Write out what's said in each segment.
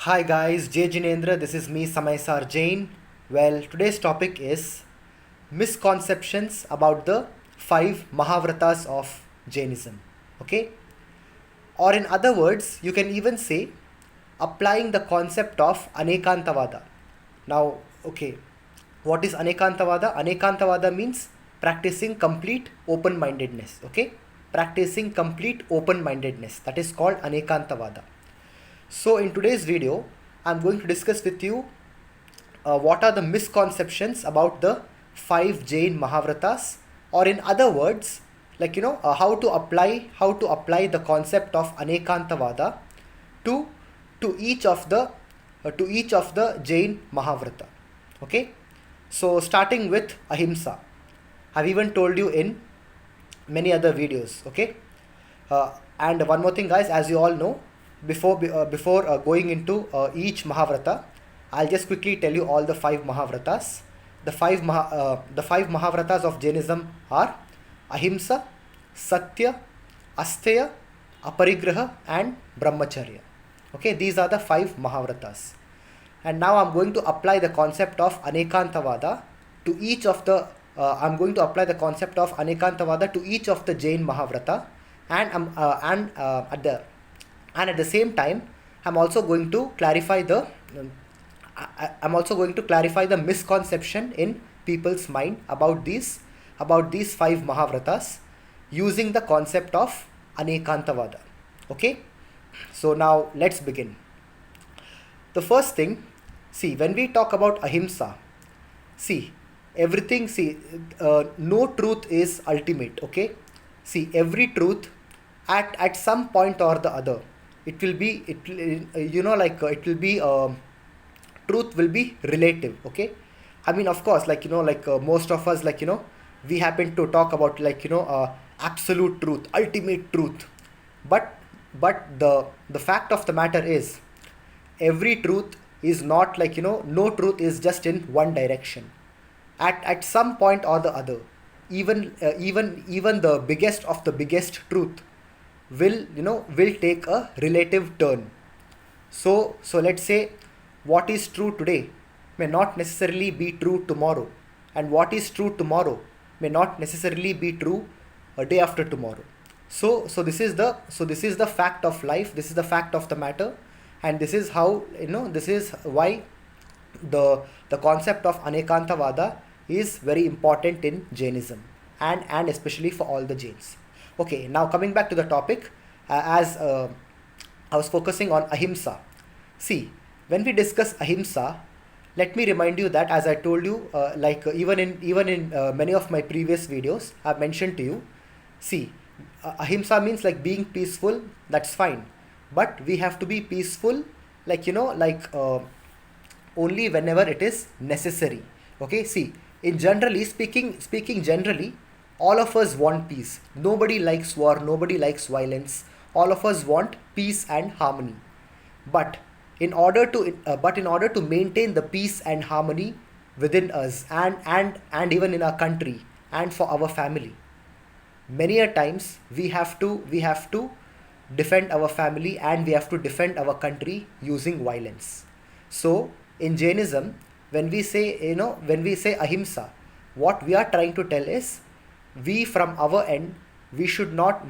Hi guys, Jai Jinendra, this is me Samaisar Jain. Well, today's topic is misconceptions about the five Mahavratas of Jainism. Okay? Or in other words, you can even say applying the concept of Anekantavada. Now, okay, what is Anekantavada? Anekantavada means practicing complete open mindedness. Okay? Practicing complete open mindedness. That is called Anekantavada. So in today's video, I'm going to discuss with you what are the misconceptions about the five Jain Mahavratas, or in other words, how to apply the concept of Anekantavada to to each of the Jain Mahavrata. Okay, so starting with Ahimsa, I've even told you in many other videos. Okay, and one more thing, guys, as you all know, before going into each Mahavrata, I'll just quickly tell you all the five Mahavratas. The five Mahavratas of Jainism are Ahimsa, Satya, Asteya, Aparigraha, and Brahmacharya. Okay, these are the five Mahavratas. And now I'm going to apply the concept of Anekantavada to each of the each of the Jain Mahavrata, and at the same time I'm also going to clarify the misconception in people's mind about these five Mahavratas using the concept of Anekantavada. Okay, so now let's begin. The first thing, see, when we talk about Ahimsa, see, no truth is ultimate. Okay, see, every truth at some point or the other, it will be truth will be relative. Okay, I mean, of course, most of us, we happen to talk about absolute truth, ultimate truth, but the fact of the matter is, every truth is not no truth is just in one direction. At some point or the other, even the biggest of the biggest truth will take a relative turn. So let's say what is true today may not necessarily be true tomorrow, and what is true tomorrow may not necessarily be true a day after tomorrow. So this is the fact of life, this is the fact of the matter, and this is how, this is why the concept of Anekantavada is very important in Jainism, and especially for all the Jains. Okay, now coming back to the topic, as I was focusing on Ahimsa. See, when we discuss Ahimsa, let me remind you that, as I told you, even in many of my previous videos, I've mentioned to you. See, Ahimsa means like being peaceful. That's fine, but we have to be peaceful, only whenever it is necessary. Okay, see, in speaking generally, all of us want peace. Nobody likes war, nobody likes violence. All of us want peace and harmony. But in order to maintain the peace and harmony within us, and even in our country and for our family, many a times we have to defend our family, and we have to defend our country using violence. So in Jainism, when we say Ahimsa, what we are trying to tell is, we from our end, we should not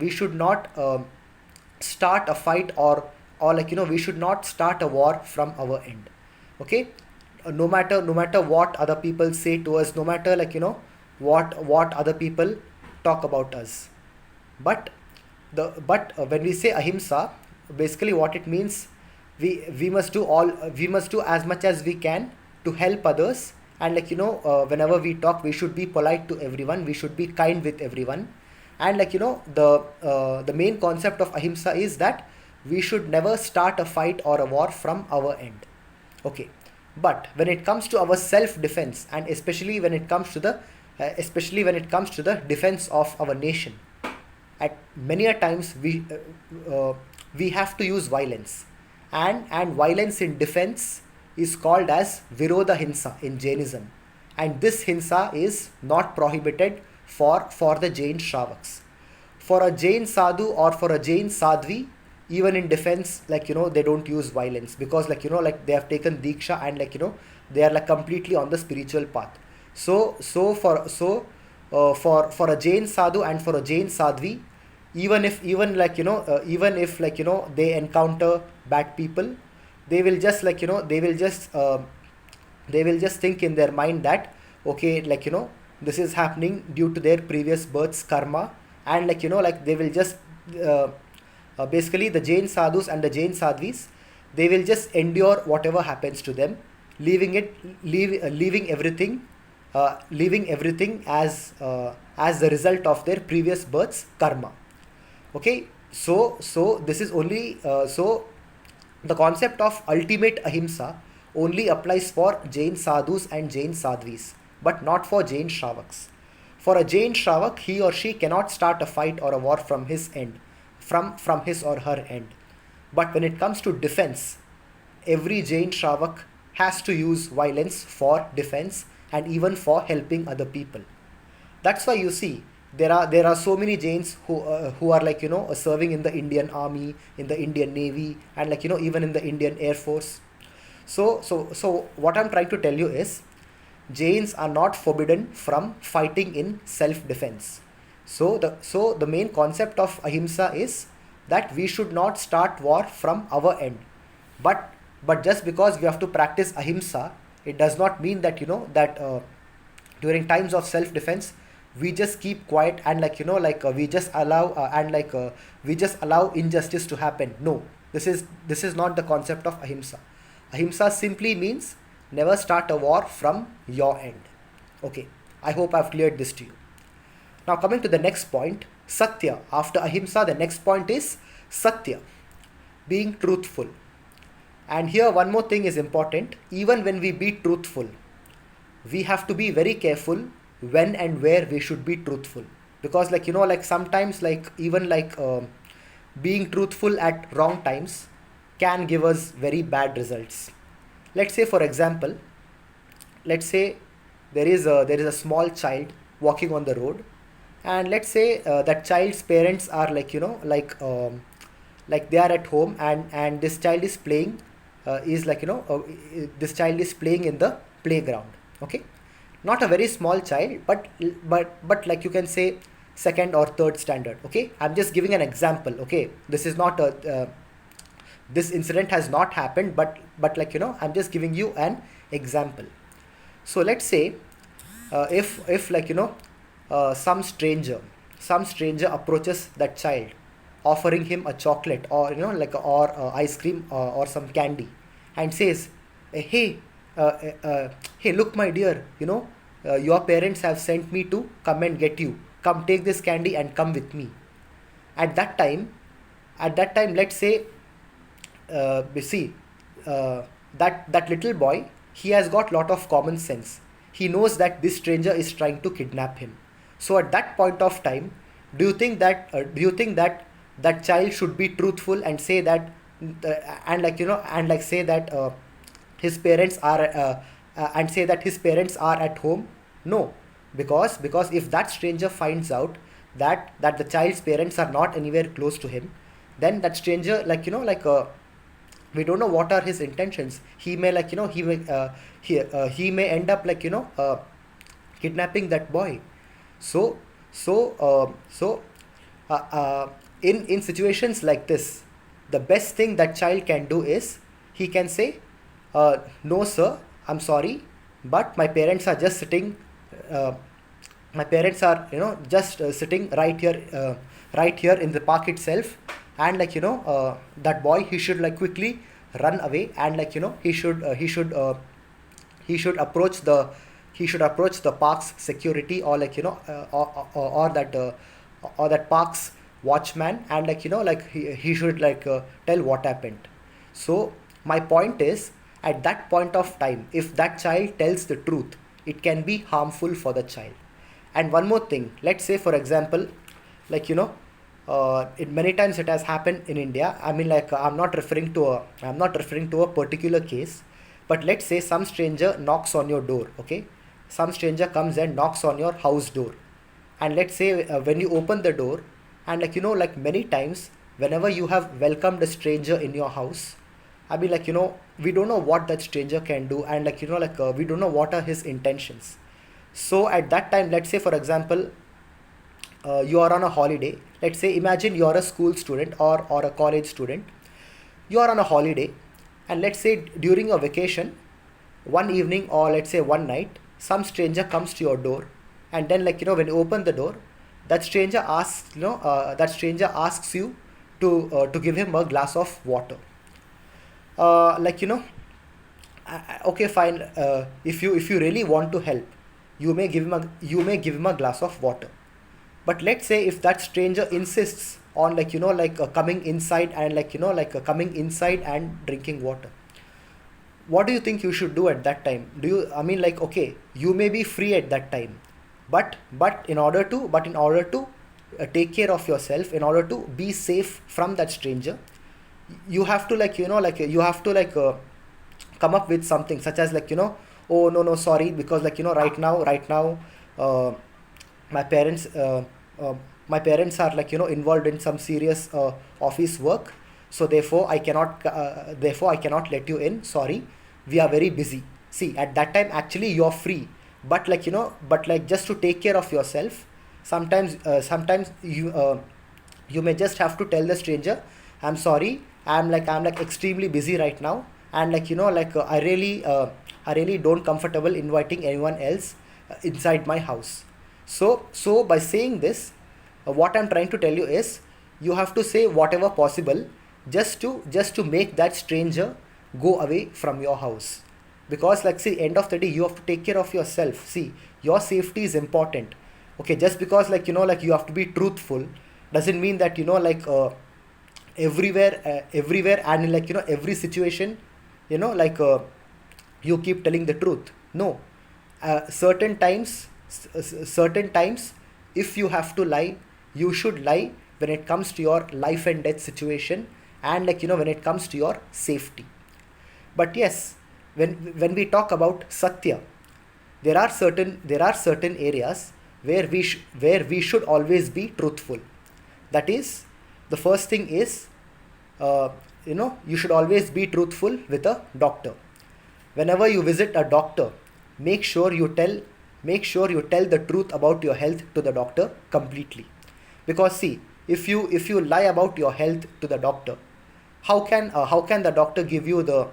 start a fight, or we should not start a war from our end. Okay, no matter what other people say to us, no matter what other people talk about us. But when we say Ahimsa, basically what it means, we must do as much as we can to help others, and whenever we talk, we should be polite to everyone, we should be kind with everyone. And the main concept of Ahimsa is that we should never start a fight or a war from our end. Okay, but when it comes to our self defense, and especially when it comes to the defense of our nation, at many a times we have to use violence, and violence in defense is called as Virodha Hinsa in Jainism, and this Hinsa is not prohibited for the Jain Shravaks. For a Jain Sadhu or for a Jain Sadhvi, even in defense, like they don't use violence, because they have taken diksha, and they are like completely on the spiritual path. For a Jain sadhu and for a Jain sadhvi, even if they encounter bad people, they will just they will just think in their mind that, okay, this is happening due to their previous birth's karma. And they will just uh, basically the Jain sadhus and the Jain sadhvis, they will just endure whatever happens to them, leaving everything as the result of their previous birth's karma. Okay, so this is only the concept of ultimate ahimsa only applies for Jain sadhus and Jain sadhvis, but not for Jain shravaks. For a Jain shravak, he or she cannot start a fight or a war from his end, from his or her end. But when it comes to defense, every Jain shravak has to use violence for defense and even for helping other people. That's why you see there are so many Jains who are serving in the Indian Army, in the Indian Navy, and even in the Indian Air Force. So what I'm trying to tell you is, Jains are not forbidden from fighting in self-defense. So the main concept of ahimsa is that we should not start war from our end. But just because we have to practice ahimsa, it does not mean that during times of self-defense we just keep quiet and we just allow injustice to happen. No, this is not the concept of ahimsa. Ahimsa simply means never start a war from your end. Okay, I hope I've cleared this to you. Now coming to the next point, Satya. After ahimsa, the next point is Satya, being truthful. And here one more thing is important. Even when we be truthful, we have to be very careful when and where we should be truthful. Because sometimes being truthful at wrong times can give us very bad results. Let's say, for example, there is a small child walking on the road, and let's say that child's parents are they are at home, and this child is playing this child is playing in the playground. Okay, not a very small child, but you can say second or third standard. Okay, I'm just giving an example. Okay, this is not a this incident has not happened, but I'm just giving you an example. So let's say if some stranger approaches that child, offering him a chocolate, or ice cream, or some candy, and says, hey, hey, look, my dear, your parents have sent me to come and get you, come take this candy and come with me. At that time let's say, we see that little boy, he has got lot of common sense. He knows that this stranger is trying to kidnap him. So at that point of time, do you think that that child should be truthful and say that say that his parents are and say that his parents are at home? No, because if that stranger finds out that the child's parents are not anywhere close to him, then that stranger, we don't know what are his intentions. He may he may end up kidnapping that boy. So in situations like this, the best thing that child can do is, he can say, no sir, I'm sorry, but my parents are just sitting my parents are just sitting right here in the park itself. And that boy, he should quickly run away, and he should approach the park's security, or or that park's watchman, and he should tell what happened. So my point is, at that point of time, if that child tells the truth, it can be harmful for the child. And one more thing, let's say, for example, it many times it has happened in India. I mean, I'm not referring to a particular case, but let's say some stranger knocks on your door. Okay, some stranger comes and knocks on your house door, and let's say when you open the door, and many times whenever you have welcomed a stranger in your house, I mean, like, we don't know what that stranger can do, and like, we don't know what are his intentions. So at that time, let's say, for example, you are on a holiday. Let's say, imagine you're a school student or a college student. You are on a holiday, and let's say during your vacation, one evening or let's say one night, some stranger comes to your door, and then, like, when you open the door, that stranger asks you to give him a glass of water. Like, okay, fine. If you really want to help, you may give him a glass of water. But let's say if that stranger insists on, like, coming inside and, like, coming inside and drinking water, what do you think you should do at that time? I mean, like, okay, you may be free at that time, but in order to take care of yourself, in order to be safe from that stranger, you have to, come up with something such as, like, oh, no, no, sorry, because, like, right now, uh, my parents my parents are, like, involved in some serious office work, so therefore I cannot let you in, sorry, we are very busy. See, at that time actually you're free, but just to take care of yourself, sometimes you may just have to tell the stranger, I'm sorry, I'm like extremely busy right now, and, like, I really don't comfortable inviting anyone else inside my house. So by saying this, what I'm trying to tell you is, you have to say whatever possible, just to make that stranger go away from your house. Because, like, see, end of the day, you have to take care of yourself. See, your safety is important. Okay, just because, like, you have to be truthful doesn't mean that, everywhere and in, like, every situation, you keep telling the truth. No, certain times, if you have to lie, you should lie when it comes to your life and death situation, and, like, when it comes to your safety. But yes, when we talk about satya, there are certain areas where we should always be truthful. That is, the first thing is, you should always be truthful with a doctor. Whenever you visit a doctor, make sure you tell the truth about your health to the doctor completely. Because, see, if you lie about your health to the doctor, how can the doctor give you the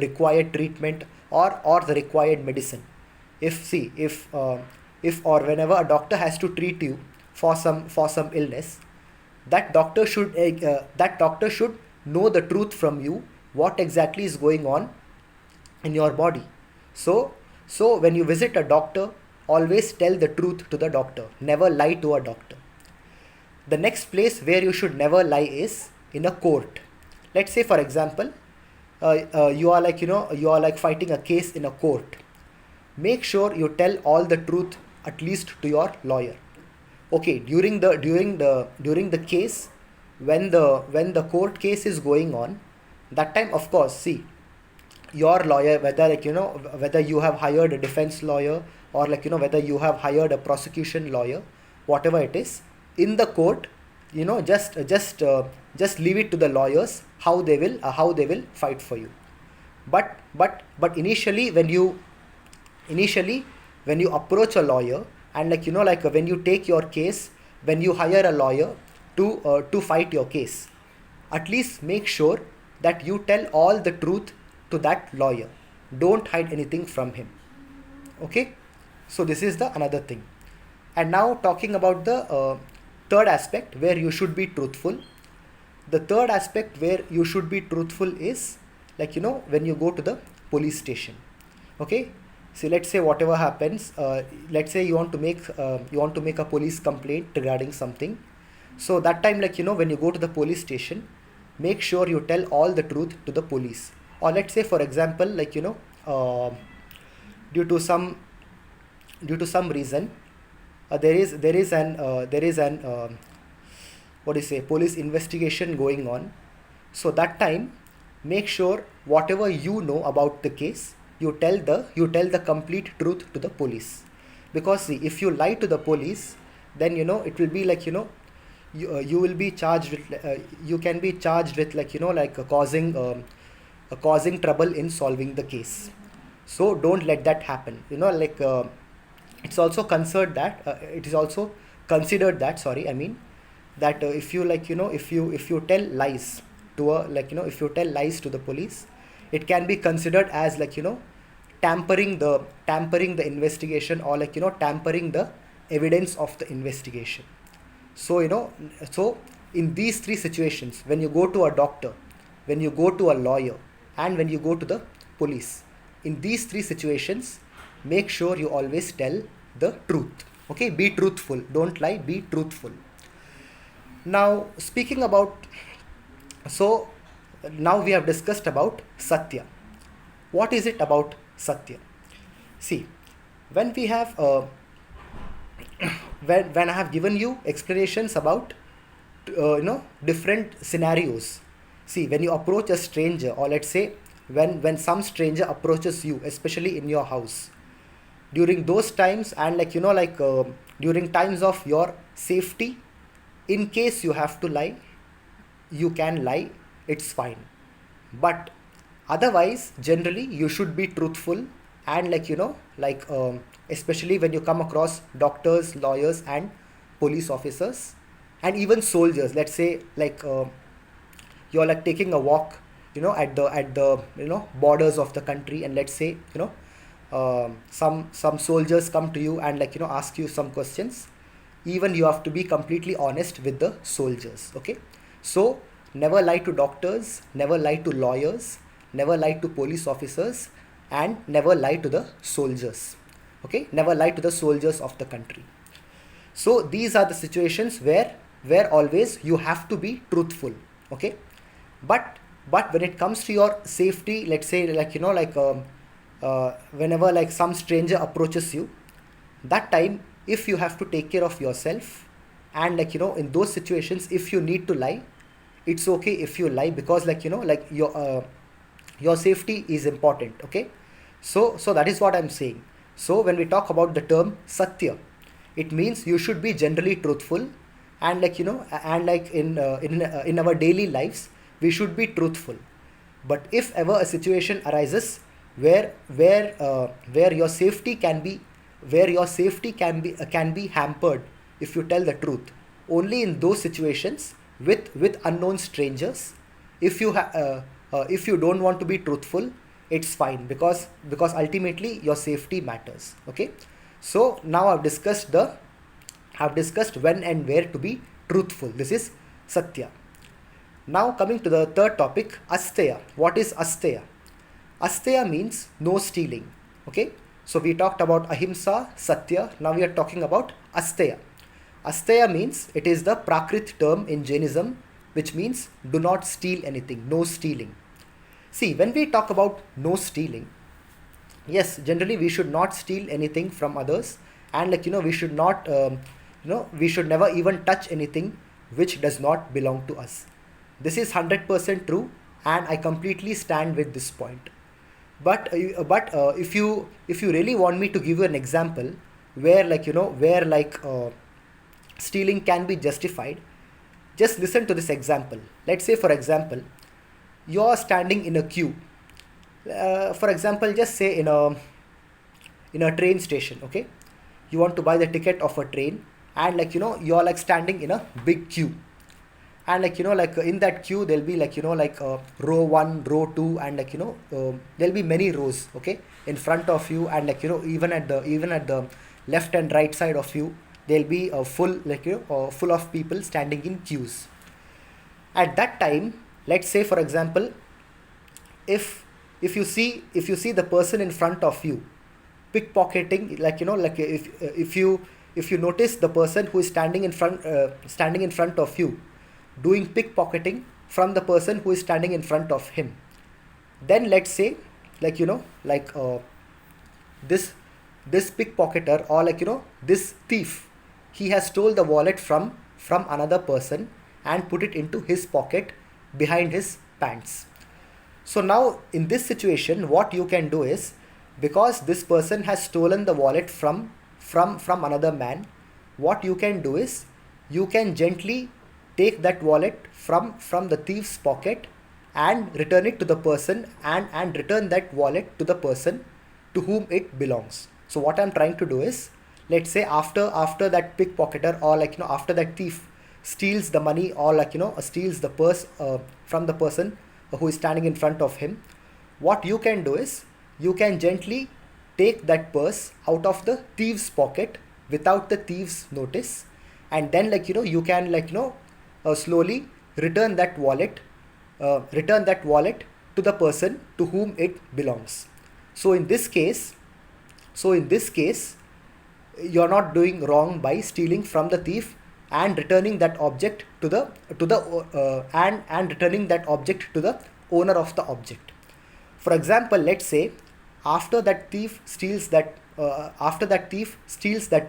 required treatment, or the required medicine? If or whenever a doctor has to treat you for some illness, that doctor should know the truth from you, what exactly is going on in your body. So when you visit a doctor, always tell the truth to the doctor, never lie to a doctor. The next place where you should never lie is in a court. Let's say, for example, you are like fighting a case in a court. Make sure you tell all the truth, at least to your lawyer. Okay, during the case, when the court case is going on, that time, of course, see, your lawyer, whether you have hired a defense lawyer, or, like, whether you have hired a prosecution lawyer, whatever it is, in the court, just leave it to the lawyers, how they will fight for you. But initially when you approach a lawyer, and, like, when you take your case, when you hire a lawyer to fight your case, at least make sure that you tell all the truth to that lawyer. Don't hide anything from him. Okay, so this is the another thing. And now, talking about the third aspect where you should be truthful. The third aspect where you should be truthful is, like, when you go to the police station. Okay, so let's say whatever happens, let's say you want to make a police complaint regarding something. So that time, like, when you go to the police station, make sure you tell all the truth to the police. Or let's say, for example, like, due to some reason, there is an what do you say, police investigation going on. So that time, make sure whatever you know about the case, you tell the complete truth to the police. Because, see, if you lie to the police, then, it will be like, you will be charged with you can be charged with causing trouble in solving the case. So don't let that happen. It's also considered that it is also considered that, sorry, I mean that if you if you tell lies to a if you tell lies to the police, it can be considered as tampering the investigation, or tampering the evidence of the investigation. So so in these three situations, when you go to a doctor, when you go to a lawyer, and when you go to the police, in these three situations, make sure you always tell the truth. Okay, be truthful, don't lie, be truthful. Now speaking about, so now we have discussed about satya. What is it about satya? See, when we have when I have given you explanations about different scenarios. See, when you approach a stranger, or let's say when some stranger approaches you, especially in your house, during those times, and during times of your safety, in case you have to lie, you can lie, it's fine. But otherwise, generally you should be truthful, and especially when you come across doctors, lawyers, and police officers, and even soldiers. Let's say you're taking a walk, at the borders of the country, and let's say some soldiers come to you and ask you some questions. Even you have to be completely honest with the soldiers. Okay, so never lie to doctors, never lie to lawyers, never lie to police officers, and never lie to the soldiers. Okay, never lie to the soldiers of the country. So these are the situations where always you have to be truthful. Okay, but when it comes to your safety, let's say whenever some stranger approaches you, that time, if you have to take care of yourself, and in those situations, if you need to lie, it's okay if you lie, because your safety is important. Okay, so that is what I'm saying. So when we talk about the term satya, it means you should be generally truthful, and in our daily lives, we should be truthful. But if ever a situation arises where your safety can be hampered if you tell the truth, only in those situations with unknown strangers, if you don't want to be truthful, it's fine, because ultimately your safety matters. Okay, so now I've discussed when and where to be truthful. This is satya. Now coming to the third topic, asteya. What is asteya? Asteya means no stealing. Okay, so we talked about ahimsa, satya. Now we are talking about asteya. Asteya means, it is the Prakrit term in Jainism, which means do not steal anything, no stealing. See, when we talk about no stealing, yes, generally we should not steal anything from others, and we should not we should never even touch anything which does not belong to us. This is 100% true, and I completely stand with this point. But if you really want me to give you an example where stealing can be justified, just listen to this example. Let's say, for example, you are standing in a queue. For example, just say in a train station. Okay, you want to buy the ticket of a train, and you are standing in a big queue, and in that queue there'll be row 1, row 2, and there'll be many rows, okay, in front of you, and even at the left and right side of you, there'll be a full of people standing in queues. At that time, let's say, for example, if you see the person in front of you pickpocketing, if you notice the person who is standing in front of you doing pickpocketing from the person who is standing in front of him, then let's say this pickpocketer, or this thief, he has stole the wallet from another person and put it into his pocket behind his pants. So now in this situation, what you can do is, because this person has stolen the wallet from another man, what you can do is, you can gently take that wallet from the thief's pocket and return it to the person, and return that wallet to the person to whom it belongs. So what I'm trying to do is, let's say after that pickpocketer, or after that thief steals the money, or steals the purse from the person who is standing in front of him, what you can do is you can gently take that purse out of the thief's pocket without the thief's notice, and then you can slowly return that wallet to the person to whom it belongs. So in this case you're not doing wrong by stealing from the thief and returning that object to the and returning that object to the owner of the object. For example, let's say after that thief steals that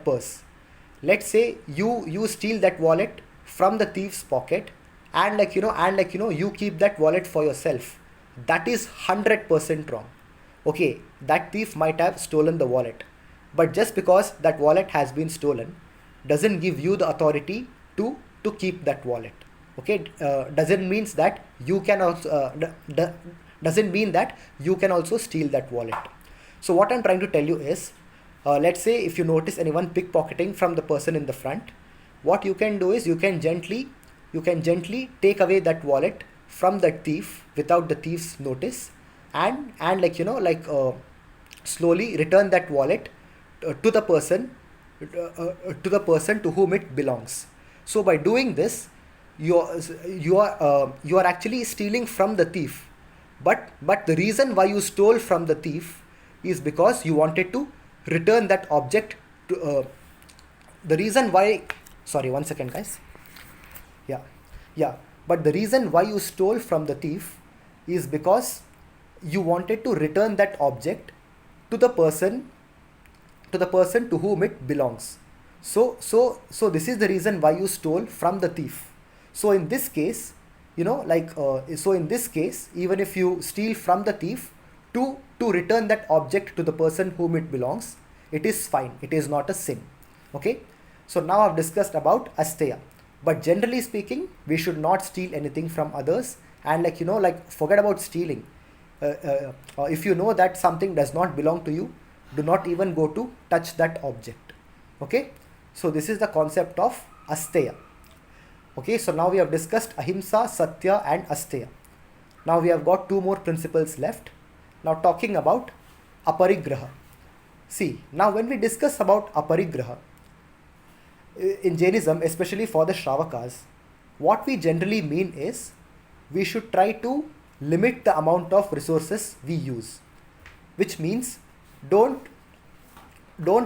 purse, let's say you steal that wallet from the thief's pocket, and you keep that wallet for yourself. That is 100% wrong. Okay, that thief might have stolen the wallet, but just because that wallet has been stolen doesn't give you the authority to keep that wallet. Okay, doesn't mean that you can also steal that wallet. So what I'm trying to tell you is, let's say if you notice anyone pickpocketing from the person in the front, what you can do is you can gently take away that wallet from that thief without the thief's notice, and slowly return that wallet to the person to whom it belongs. So by doing this, you are actually stealing from the thief, but the reason why you stole from the thief is because you wanted to return that object to the reason why sorry, one second guys. But the reason why you stole from the thief is because you wanted to return that object to the person to whom it belongs. So this is the reason why you stole from the thief. So in this case, even if you steal from the thief to return that object to the person whom it belongs, it is fine. It is not a sin. Okay. So now I've discussed about asteya. But generally speaking, we should not steal anything from others, and forget about stealing. If you know that something does not belong to you, do not even go to touch that object. Okay. So this is the concept of asteya. Okay. So now we have discussed ahimsa, satya and asteya. Now we have got two more principles left. Now talking about aparigraha. See, now when we discuss about aparigraha, in Jainism, especially for the Shravakas, what we generally mean is we should try to limit the amount of resources we use, which means don't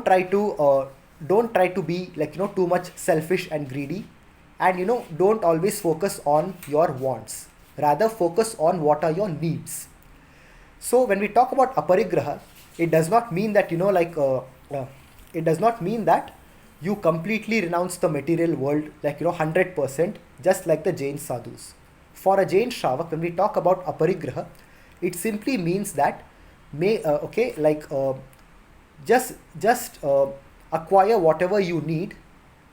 try to be too much selfish and greedy, and don't always focus on your wants, rather focus on what are your needs. So when we talk about aparigraha, it does not mean that it does not mean that you completely renounce the material world 100%, just like the Jain sadhus. For a Jain Shravak, when we talk about aparigraha, it simply means that just acquire whatever you need,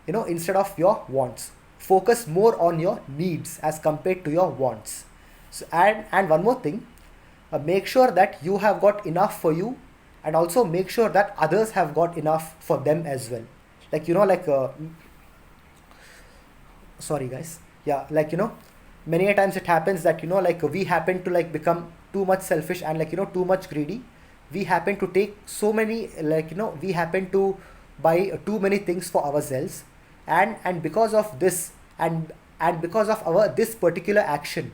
instead of your wants. Focus more on your needs as compared to your wants. So, and one more thing, make sure that you have got enough for you, and also make sure that others have got enough for them as well. Sorry guys. Many a times it happens that we happen to become too much selfish and too much greedy. We happen to take so many we happen to buy too many things for ourselves, and because of this, and because of our this particular action,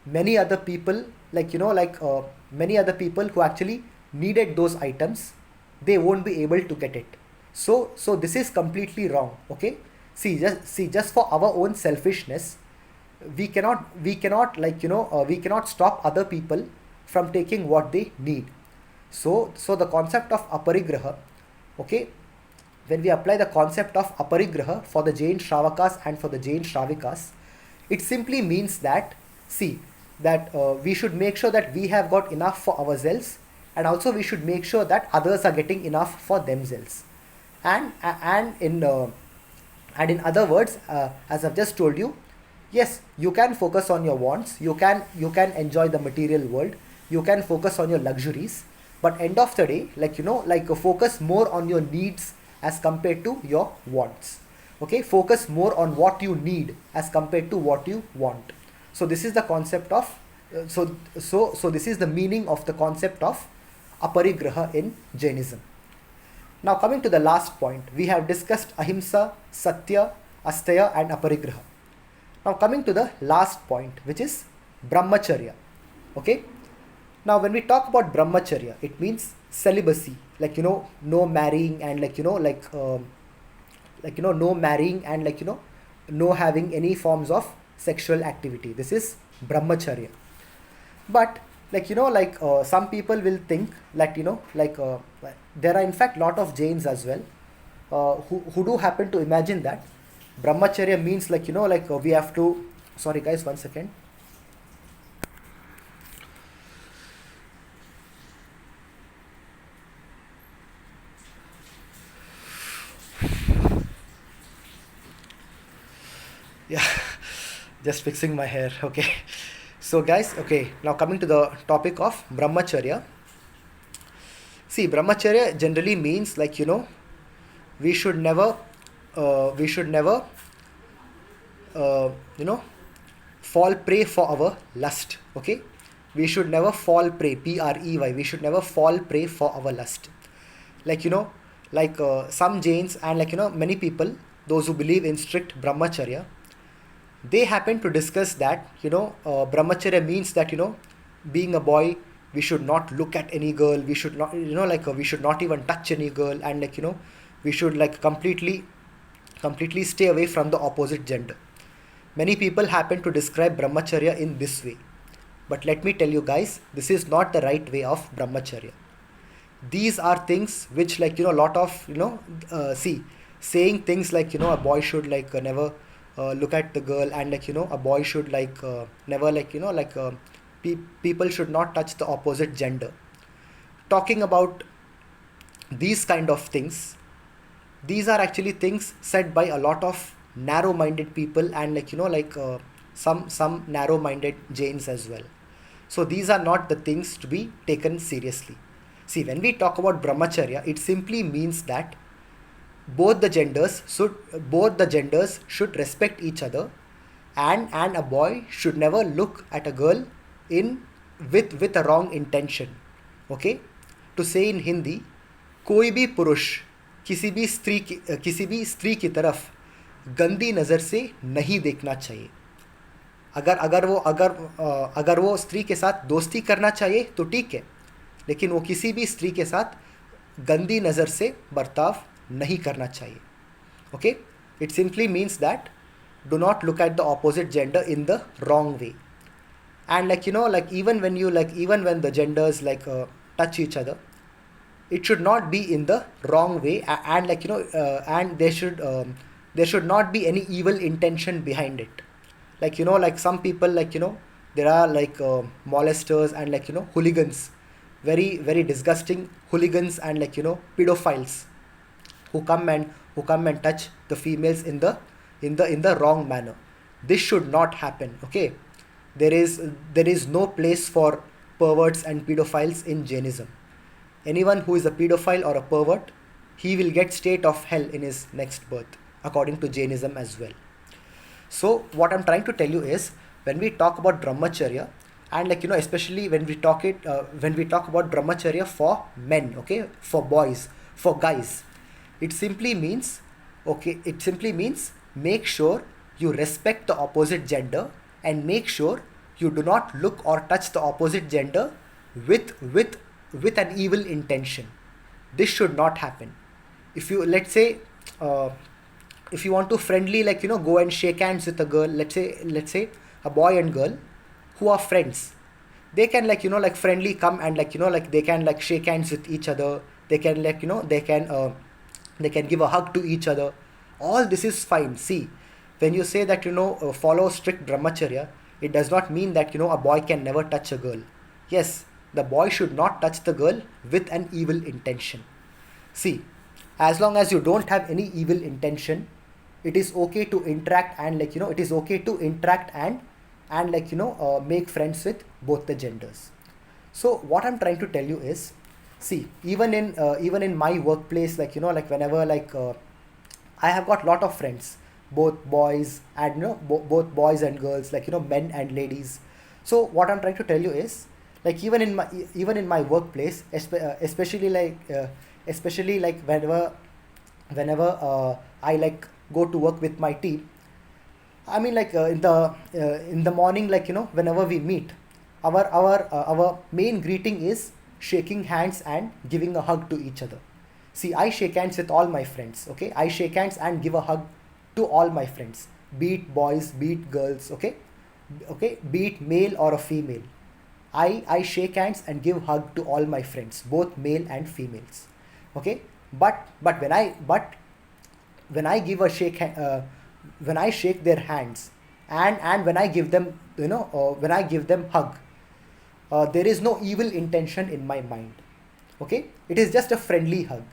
many other people many other people who actually needed those items, they won't be able to get it. So this is completely wrong. Okay. Just for our own selfishness, we cannot stop other people from taking what they need. So the concept of aparigraha, okay, when we apply the concept of aparigraha for the Jain Shravakas and for the Jain Shravikas, it simply means that we should make sure that we have got enough for ourselves, and also we should make sure that others are getting enough for themselves. And in other words, as I've just told you, Yes, you can focus on your wants, you can enjoy the material world, you can focus on your luxuries, but end of the day, focus more on your needs as compared to your wants. Okay, focus more on what you need as compared to what you want. So this is the concept of so this is the meaning of the concept of aparigraha in Jainism. Now coming to the last point, we have discussed ahimsa, satya, asteya and aparigraha. Now coming to the last point, which is brahmacharya. Okay. Now when we talk about brahmacharya, it means celibacy, no marrying and no marrying and no having any forms of sexual activity. This is brahmacharya. But some people will think that there are in fact lot of Jains as well who do happen to imagine that brahmacharya means we have to, sorry guys, 1 second. Yeah, just fixing my hair. Okay, so guys, okay, now coming to the topic of brahmacharya. See, brahmacharya generally means we should never fall prey for our lust. Okay, we should never fall prey, prey, we should never fall prey for our lust. Some Jains and many people, those who believe in strict brahmacharya, they happen to discuss that brahmacharya means that being a boy, we should not look at any girl, we should not we should not even touch any girl, and we should completely stay away from the opposite gender. Many people happen to describe brahmacharya in this way, but let me tell you guys, this is not the right way of brahmacharya. These are things which lot of see, saying things a boy should never look at the girl, and a boy should never people should not touch the opposite gender. Talking about these kind of things, these are actually things said by a lot of narrow-minded people and some narrow-minded Jains as well. So these are not the things to be taken seriously. See, when we talk about brahmacharya, it simply means that both the genders should respect each other, and a boy should never look at a girl with a wrong intention. Okay, to say in Hindi, कोई भी पुरुष किसी भी स्त्री की तरफ गंदी नज़र से नहीं देखना चाहिए. अगर वो स्त्री के साथ दोस्ती करना चाहिए तो ठीक है, लेकिन वो किसी भी स्त्री के साथ गंदी नज़र से बर्ताव नहीं करना चाहिए. Okay, it simply means that do not look at the opposite gender in the wrong way. And even when the genders touch each other, it should not be in the wrong way, and and there should not be any evil intention behind it. Some people there are molesters and hooligans, very very disgusting hooligans and pedophiles who come and touch the females in the wrong manner. This should not happen. Okay, there is no place for perverts and pedophiles in Jainism. Anyone who is a pedophile or a pervert, he will get state of hell in his next birth, according to Jainism as well. So what I'm trying to tell you is, when we talk about brahmacharya, and especially when we talk about brahmacharya for men, okay, for boys, for guys, it simply means make sure you respect the opposite gender, and make sure you do not look or touch the opposite gender with an evil intention. This should not happen. If you, let's say, if you want to friendly go and shake hands with a girl, let's say a boy and girl who are friends, they can friendly come and they can shake hands with each other, they can they can give a hug to each other. All this is fine. See, when you say that follow strict brahmacharya, it does not mean that a boy can never touch a girl. Yes, the boy should not touch the girl with an evil intention. See, as long as you don't have any evil intention, it is okay to interact and it is okay to interact and make friends with both the genders. So what I'm trying to tell you is, see, even in my workplace, whenever I have got lot of friends, both boys and both boys and girls, men and ladies. So what I'm trying to tell you is, even in my workplace, especially whenever I go to work with my team. I mean, in the morning, whenever we meet, our main greeting is shaking hands and giving a hug to each other. See, I shake hands with all my friends. Okay, I shake hands and give a hug to all my friends, be it boys, be it girls. Okay, be it male or a female. I shake hands and give hug to all my friends, both male and females. Okay, but when I give a when I shake their hands and when I give them when I give them hug, there is no evil intention in my mind. Okay, it is just a friendly hug.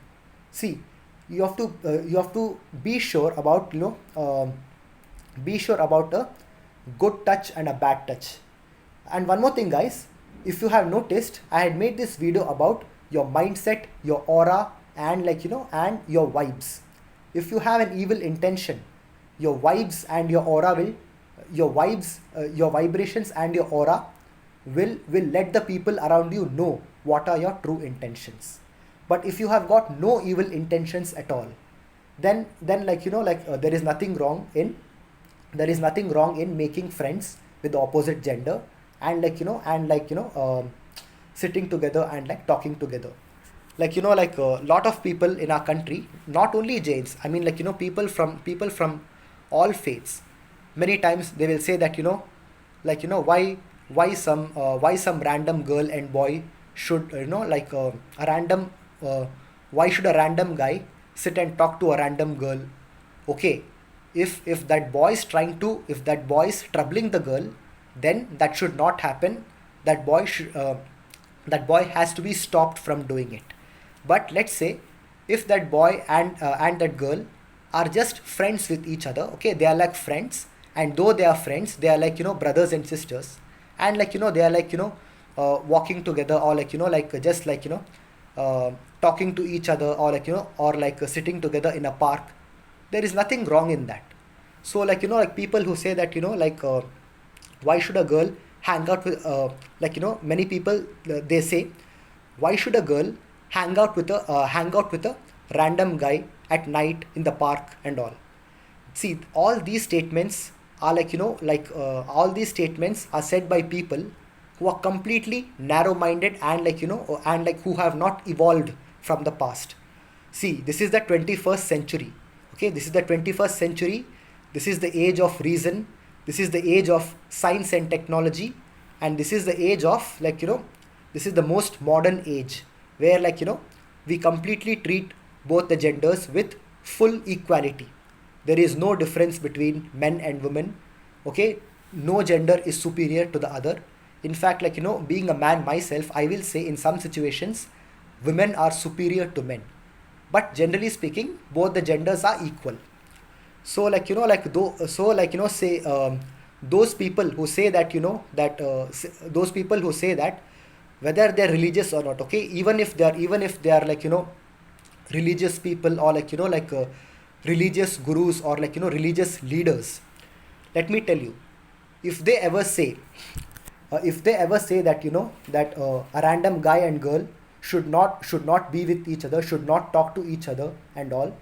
See, you have to be sure about be sure about a good touch and a bad touch. And one more thing, guys, if you have noticed, I had made this video about your mindset, your aura, and and your vibes. If you have an evil intention, your vibes and your aura will your vibes your vibrations and your aura will let the people around you know what are your true intentions. But if you have got no evil intentions at all, then there is nothing wrong in making friends with the opposite gender and sitting together and talking together. A lot of people in our country, not only Jains, I mean, people from all faiths, many times they will say that why some random girl and boy should a random why should a random guy sit and talk to a random girl. Okay, if that boy is if that boy is troubling the girl, then that should not happen. That boy has to be stopped from doing it. But let's say if that boy and that girl are just friends with each other. Okay, they are like friends, and though they are friends, they are brothers and sisters, and they are walking together, or just talking to each other, or or sitting together in a park. There is nothing wrong in that. So people who say that why should a girl hang out with many people they say, why should a girl hang out with a random guy at night in the park and all. See, all these statements are all these statements are said by people who are completely narrow minded and who have not evolved from the past. See, this is the 21st century. Okay, this is the 21st century. This is the age of reason. This is the age of science and technology, and this is the age of this is the most modern age where we completely treat both the genders with full equality. There is no difference between men and women. Okay, no gender is superior to the other. In fact, being a man myself, I will say in some situations women are superior to men, but generally speaking both the genders are equal. So say those people who say that those people who say that, whether they're religious or not, okay, even if they are religious people, or religious gurus, or religious leaders, let me tell you, if they ever say that a random guy and girl should not be with each other, should not talk to each other and all,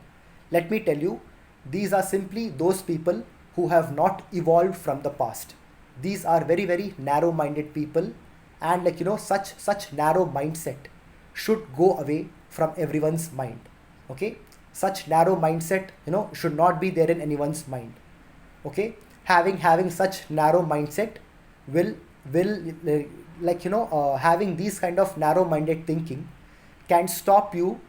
let me tell you, these are simply those people who have not evolved from the past. These are very, very narrow minded people, and such narrow mindset should go away from everyone's mind. Okay, such narrow mindset should not be there in anyone's mind. Okay, having such narrow mindset will having these kind of narrow minded thinking can stop you,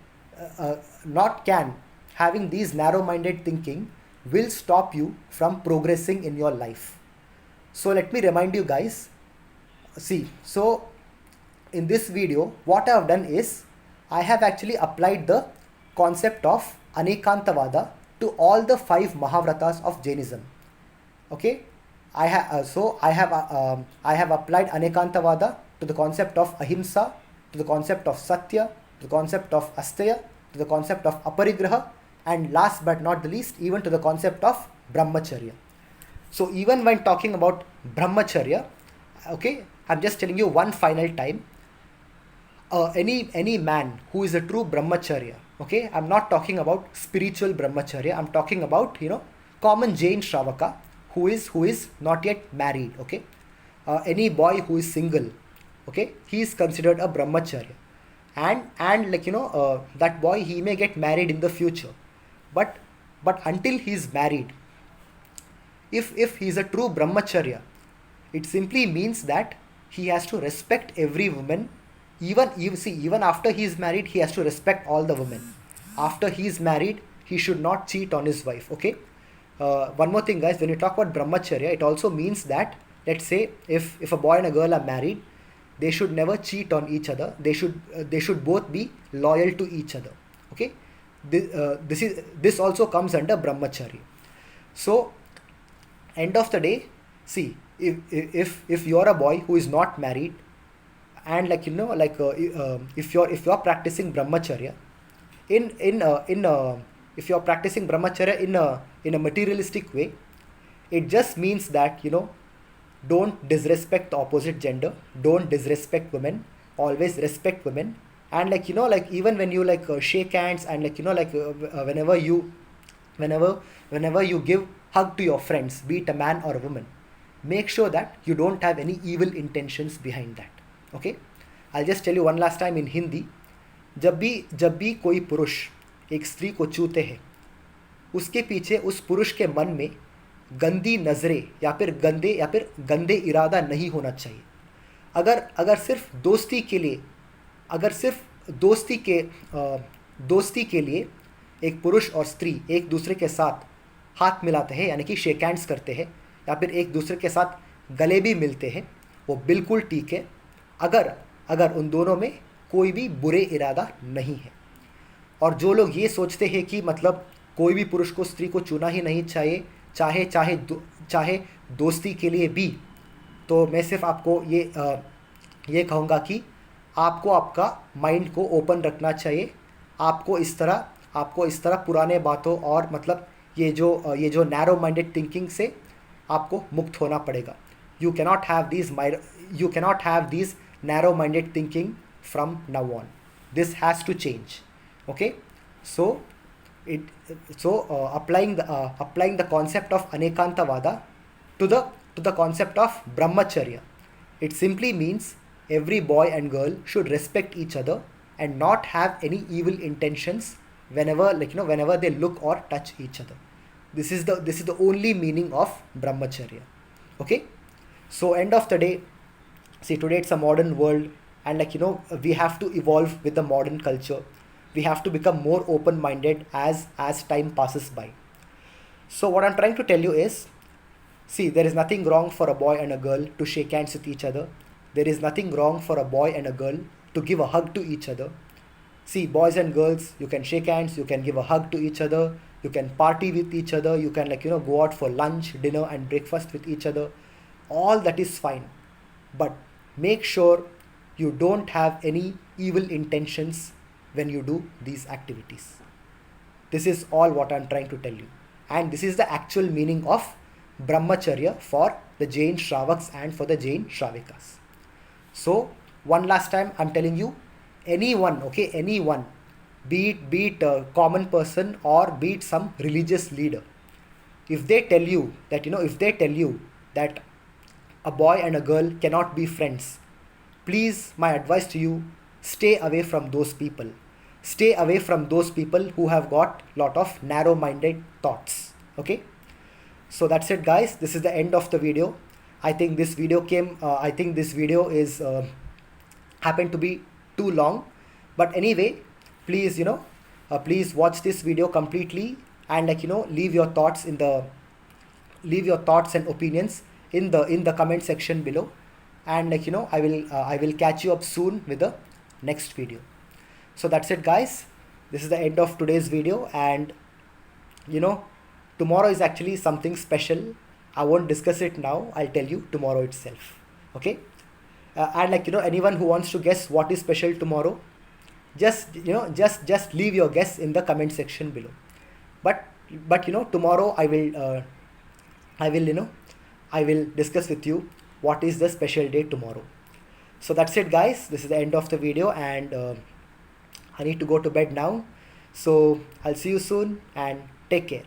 not can having these narrow minded thinking will stop you from progressing in your life. So let me remind you guys, see, so in this video what I have done is I have actually applied the concept of Anekantavada to all the 5 Mahavratas of Jainism. Okay, I have applied Anekantavada to the concept of Ahimsa, to the concept of Satya, to the concept of Asteya, to the concept of Aparigraha, and last but not the least, even to the concept of Brahmacharya. So even when talking about Brahmacharya, okay, I'm just telling you one final time, any man who is a true Brahmacharya, okay, I'm not talking about spiritual Brahmacharya, I'm talking about, common Jain Shravaka who is not yet married, okay, any boy who is single, okay, he is considered a Brahmacharya, and that boy, he may get married in the future, but until he is married, if he is a true Brahmacharya, it simply means that he has to respect every woman. Even after he is married, he has to respect all the women. After he is married, he should not cheat on his wife. Okay. One more thing, guys. When you talk about Brahmacharya, it also means that, let's say, if a boy and a girl are married, they should never cheat on each other. They should both be loyal to each other. Okay. This also comes under Brahmacharya. So, end of the day, see, if you're a boy who is not married, and if you're practicing Brahmacharya if you're practicing Brahmacharya in a materialistic way, it just means that, don't disrespect the opposite gender, don't disrespect women, always respect women, and even when you shake hands, and whenever you give hug to your friends, be it a man or a woman, make sure that you don't have any evil intentions behind that. Okay, I'll just tell you one last time in Hindi. जब भी कोई पुरुष एक स्त्री को छूते हैं, उसके पीछे उस पुरुष के मन में गंदी नज़रें या फिर गंदे इरादा नहीं होना चाहिए. अगर सिर्फ दोस्ती के लिए एक पुरुष और स्त्री एक दूसरे के साथ हाथ मिलाते हैं, यानी कि शेक हैंड्स करते हैं, या फिर एक दूसरे के साथ गले भी मिलते हैं, वो बिल्कुल ठीक है, अगर उन दोनों में कोई भी बुरे इरादा नहीं है. और जो लोग ये सोचते हैं कि मतलब कोई भी पुरुष को स्त्री को छूना ही नहीं चाहिए, चाहे दोस्ती के लिए भी, तो मैं सिर्फ आपको ये कहूँगा कि आपको आपका माइंड को ओपन रखना चाहिए. आपको इस तरह पुराने बातों और मतलब ये जो नैरो माइंडेड थिंकिंग से आपको मुक्त होना पड़ेगा. You cannot have these narrow minded thinking from now on. This has to change. Okay, so applying the concept of Anekantavada to the concept of Brahmacharya, it simply means every boy and girl should respect each other and not have any evil intentions whenever they look or touch each other. This is the only meaning of Brahmacharya. Okay, so end of the day, see, today it's a modern world, and we have to evolve with the modern culture. We have to become more open-minded as time passes by. So what I'm trying to tell you is, see, there is nothing wrong for a boy and a girl to shake hands with each other. There is nothing wrong for a boy and a girl to give a hug to each other. See, boys and girls, you can shake hands, you can give a hug to each other, you can party with each other, you can go out for lunch, dinner and breakfast with each other. All that is fine. But make sure you don't have any evil intentions when you do these activities. This is all what I'm trying to tell you. And this is the actual meaning of Brahmacharya for the Jain Shravaks and for the Jain Shravikas. So, one last time I'm telling you, anyone, be it a common person or be it some religious leader, if they tell you that a boy and a girl cannot be friends, please, my advice to you, stay away from those people. Stay away from those people who have got lot of narrow-minded thoughts. Okay? So that's it, guys. This is the end of the video. I think this video is happened to be too long. But anyway, please, please watch this video completely and leave your thoughts and opinions in the comment section below. And I will catch you up soon with the next video. So that's it, guys. This is the end of today's video, and you know, tomorrow is actually something special. I won't discuss it now, I'll tell you tomorrow itself. Okay. And like, anyone who wants to guess what is special tomorrow, just leave your guess in the comment section below. But tomorrow I will discuss with you what is the special day tomorrow. So that's it, guys. This is the end of the video, and I need to go to bed now. So I'll see you soon, and take care.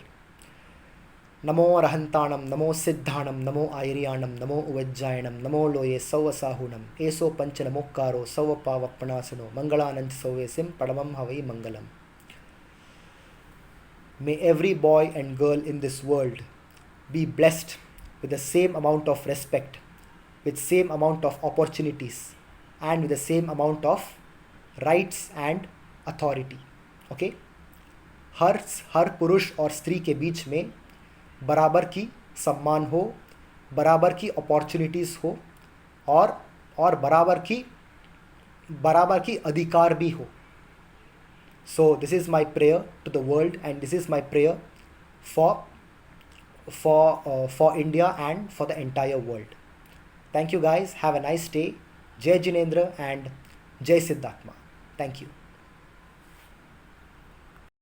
नमो अरहंताणम, नमो सिद्धाणम, नमो आयरियाणम, नमो उवज्जायणम, नमो लोये सौवसाहुणम, एसो पंच नमोक्कारो सौव पावपणासनो मंगलानंद सौवेसिम पडमम हवै मंगलम. May every boy and girl in this world be blessed with the same amount of respect, with same amount of opportunities, and with the same amount of rights and authority. Okay? हर पुरुष और स्त्री के बीच में बराबर की सम्मान हो, बराबर की अपॉर्चुनिटीज़ हो, और बराबर की अधिकार भी हो. So this is my prayer to the world, and this is my prayer for India and for the entire world. Thank you, guys. Have a nice day. Jai Jinendra and Jai Siddhatma. Thank you.